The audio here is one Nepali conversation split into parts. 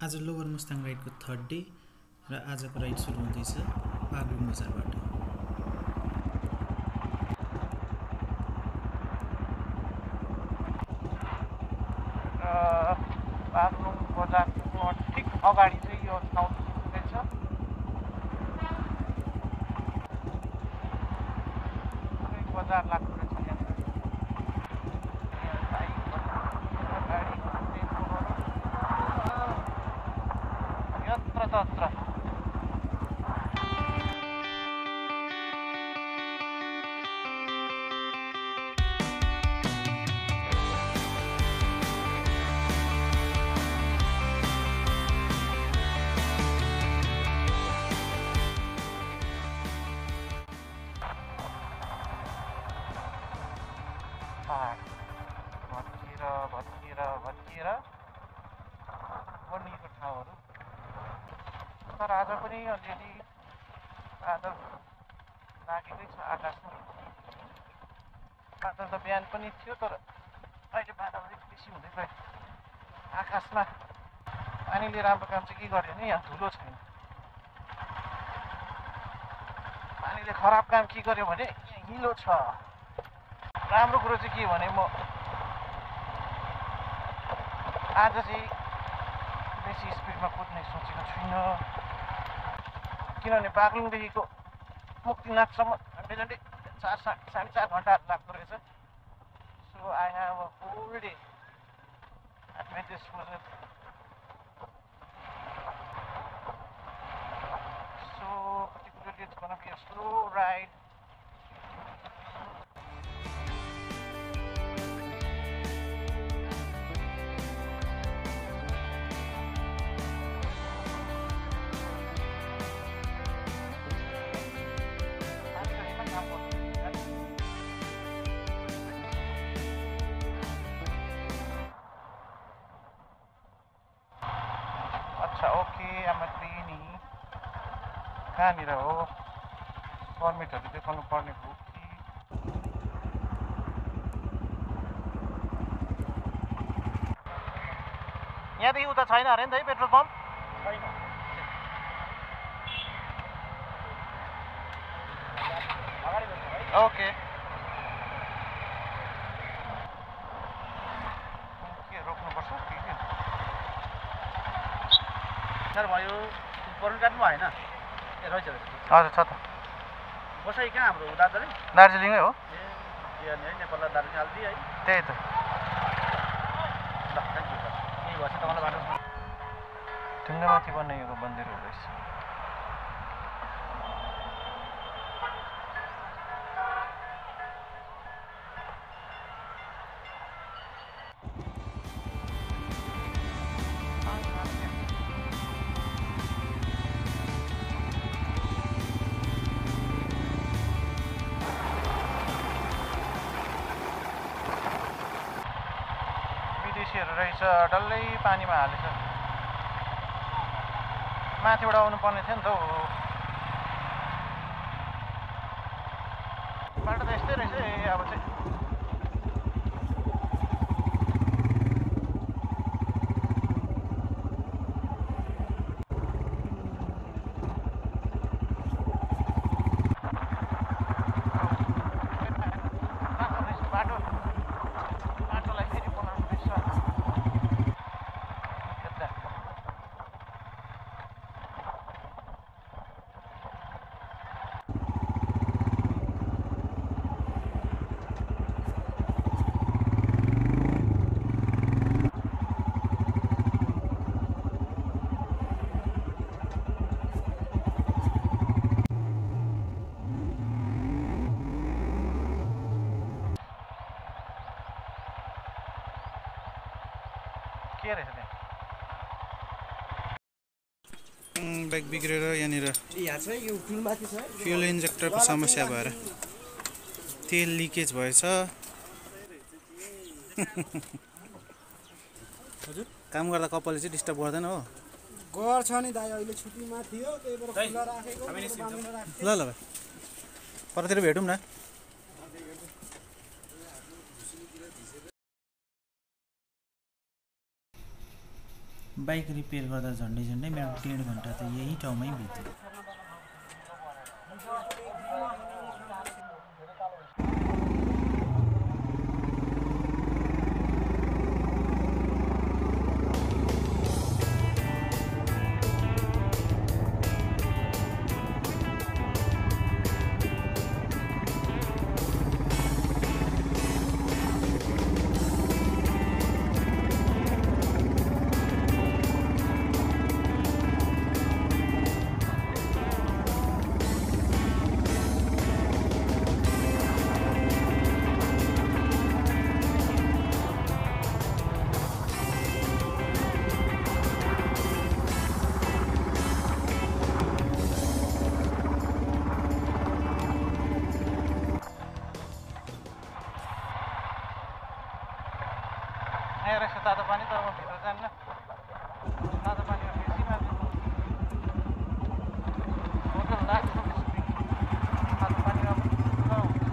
आज लोवर मुस्ताङ राइडको थर्ड डे र आजको राइड सुरु हुँदैछ बागलुङ बजारबाट। बागलुङ बजारको ठिक अगाडि चाहिँ यो ठाउँ रहेछ। बजार लाग्दो रहेछ यत्र तत्र। भत्किएर बनिएको ठाउँहरू। तर आज पनि अलिअलि बादल लागेकै छ आकाशमा। बादल त बिहान पनि थियो, तर अहिले बादल अलिक बेसी हुँदै गयो आकाशमा। पानीले राम्रो काम चाहिँ के गर्यो भने यहाँ धुलो छैन। पानीले खराब काम के गर्यो भने यहाँ हिलो छ। राम्रो कुरो चाहिँ के भने म आज चाहिँ बेसी स्पिडमा कुद्ने सोचेको छुइनँ, किनभने बागलुङदेखिको मुक्तिनाथसम्म झन्डै 4-4.5 घन्टाहरू लाग्दो रहेछ। So I have a full day at my disposal. So particularly it's gonna be a slow ride. अच्छा ओके, आमा नि कहाँनिर हो? पर्मिटहरू देखाउनु पर्ने हो कि? यहाँदेखि उता छैन अरे नि त है पेट्रोल पम्प? छैन। ओके, के रोक्नुपर्छ कि के? सर भयो पर्न काट्नु भएन? ए रहेछ रहेछ। हजुर छ त। बसाइ कहाँ हाम्रो दार्जिलिङ? दार्जिलिङै हो। ए अनि है नेपाललाई दार्जिलिङ हालिदिए है। त्यही त। ल थ्याङ्क यू सर। यही भएछ तपाईँलाई बाटो ढुङ्गामाथि बनाइएको मन्दिरहरू रहेछ। विदेशीहरू रहेछ, डल्लै पानीमा हालेछ। माथिबाट आउनु पर्ने थियो नि त हौ। बाटो त यस्तै रहेछ अब चाहिँ। बाटोलाई फेरि बनाउनु रहेछ। के रहेछ त्यहाँ? बाइक बिग्रेर यहाँनिर फ्युल इन्जेक्टरको समस्या भएर तेल लिकेज भएछ। हजुर काम गर्दा कपालले चाहिँ डिस्टर्ब गर्दैन हो? गर्छ नि दाइ, अहिले छुट्टीमा थियो त्यही भएर खुला राखेको। ल ल भाइ, परतिर भेटौँ न। बाइक रिपेयर गर्दा झन्डै झन्डै मेरो 1.5 घन्टा त यही ठाउँमै बित्यो। यहाँ रहेछ तातो पानी, तर म भित्र जान्न। तातो पानीमा बेसी मान्छे होटल लाग्छ तातो पानीमा पुरा हुन्छ।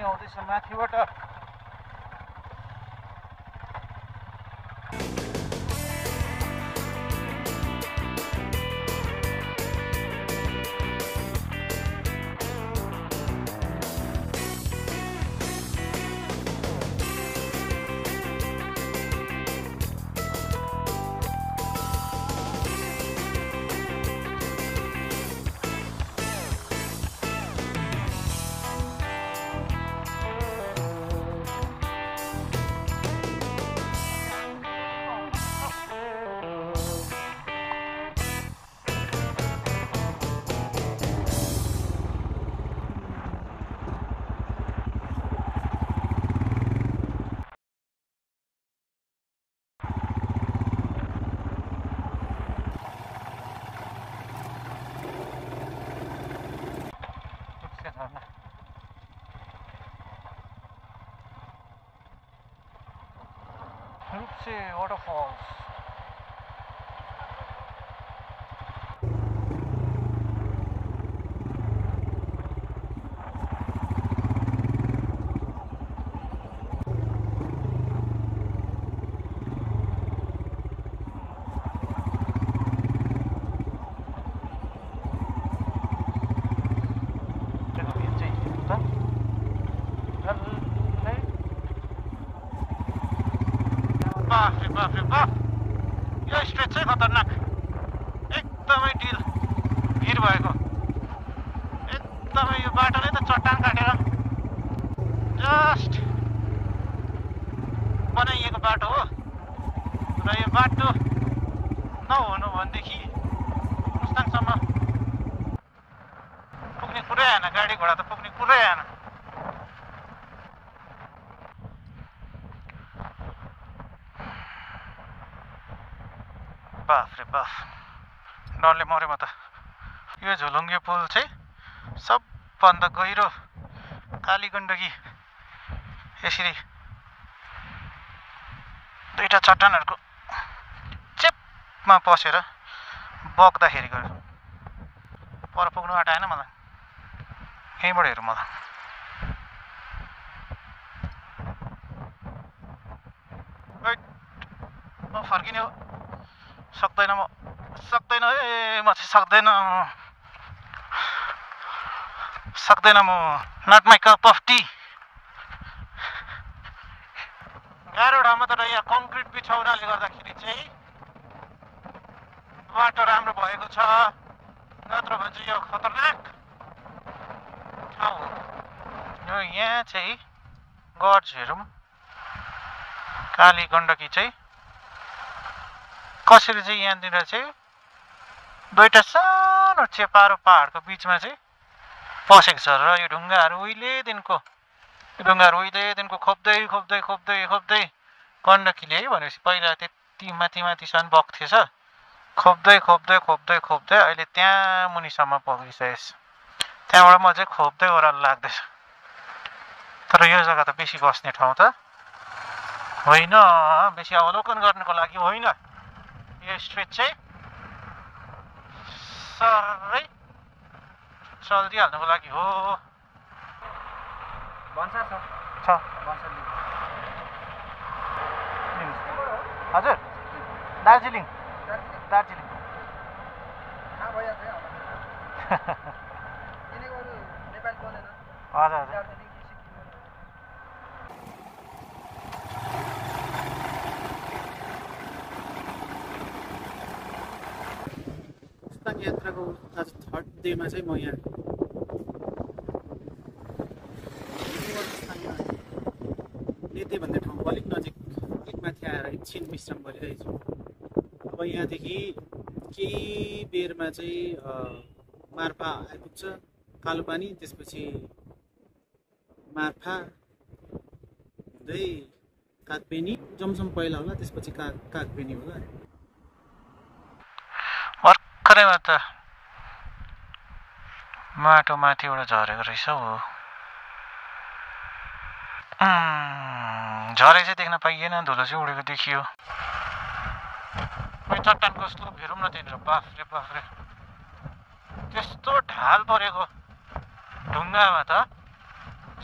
आउँदैछ माथिबाट। Rupse waterfalls. बाफ्रे बाफ, यो स्ट्रेच चाहिँ खतरनाक, एकदमै ढिल भिर भएको, एकदमै यो बाटोले त चट्टान काटेर जस्ट बनाइएको बाटो हो। र यो बाटो नहुनु भनेदेखि मुस्ताङसम्म पुग्ने कुरै आएन, गाडी घोडा त पुग्ने कुरै आएन। बाफ्रे बाफ, डरले मऱ्यो म त। यो झोलुङ्गे पुल चाहिँ सबभन्दा गहिरो काली गण्डकी यसरी दुईटा चट्टानहरूको चेपमा पसेर बग्दाखेरि गयो। पर पुग्नु आँट आएन मलाई, यहीँबाट हेरौँ मलाई। म फर्किने हो, सक्दैन म सक्दैन है, म चाहिँ सक्दैन म। Not my cup of tea. गाह्रो ठाउँमा तर यहाँ कङ्क्रिट बिछाउनाले गर्दाखेरि चाहिँ बाटो राम्रो भएको छ, नत्र भने चाहिँ यो खतरनाक ठाउँ हो यो। यहाँ चाहिँ गड्स हेरौँ, काली गण्डकी चाहिँ कसरी चाहिँ यहाँनिर चाहिँ दुईटा सानो चेपारो पहाडको बिचमा चाहिँ पसेको छ र यो ढुङ्गाहरू उहिलेदेखिको खोप्दै गण्डकीले है भनेपछि पहिला त्यति माथिसम्म बग्थेछ, खोप्दै अहिले त्यहाँ मुनिसम्म पुगिसकेछ। त्यहाँबाट म चाहिँ खोप्दै ओह्रालो लाग्दैछ। तर यो जग्गा त बेसी बस्ने ठाउँ त होइन, बेसी अवलोकन गर्नको लागि होइन। यो स्ट्रेच चाहिँ सरै चल्दिहाल्नुको लागि हो। हजुर, दार्जिलिङ। हजुर यात्राको आज थर्ड डेमा चाहिँ म यहाँ लेते भन्ने ठाउँको अलिक माथि आएर एकछिन विश्राम गरिरहेछु। अब यहाँदेखि केही बेरमा चाहिँ मार्फा आइपुग्छ, कालोपानी, त्यसपछि मार्फा हुँदै कागबेनी, जमसम पहिला होला, त्यसपछि कागबेनी होला। भर्खरैमा त माटो माथिबाट झरेको रहेछ हो। झरे चाहिँ देख्न पाइएन, धुलो चाहिँ उडेको देखियो। चट्टान कस्तो हेरौँ न त्यहाँनिर, बाफ्रे त्यस्तो ढाल परेको ढुङ्गामा त,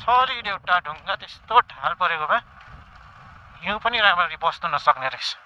सरिड एउटा ढुङ्गा त्यस्तो ढाल परेकोमा हिउँ पनि राम्ररी बस्नु नसक्ने रहेछ।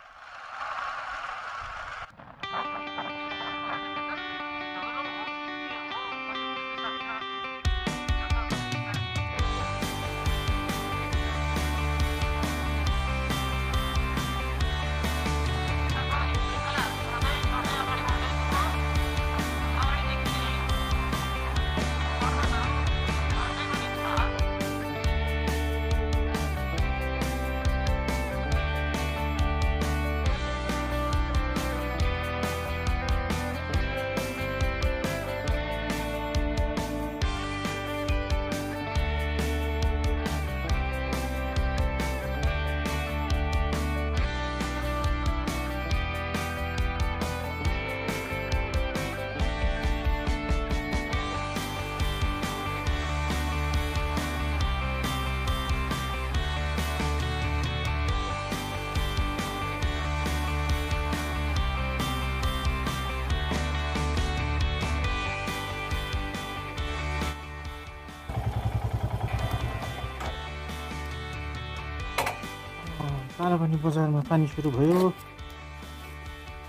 कालापानी बजारमा पानी सुरु भयो।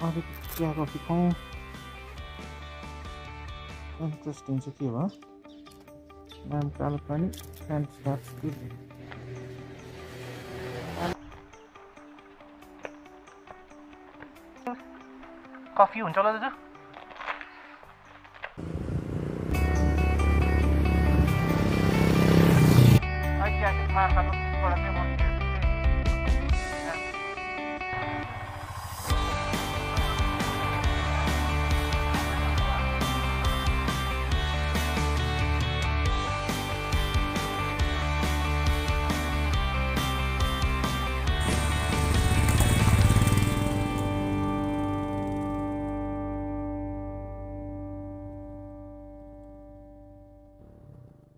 अलिक चिया कफी खाउँ। इन्ट्रेस्टिङ चाहिँ के भयो, नाम कालापानी कफी हुन्छ होला दाजु?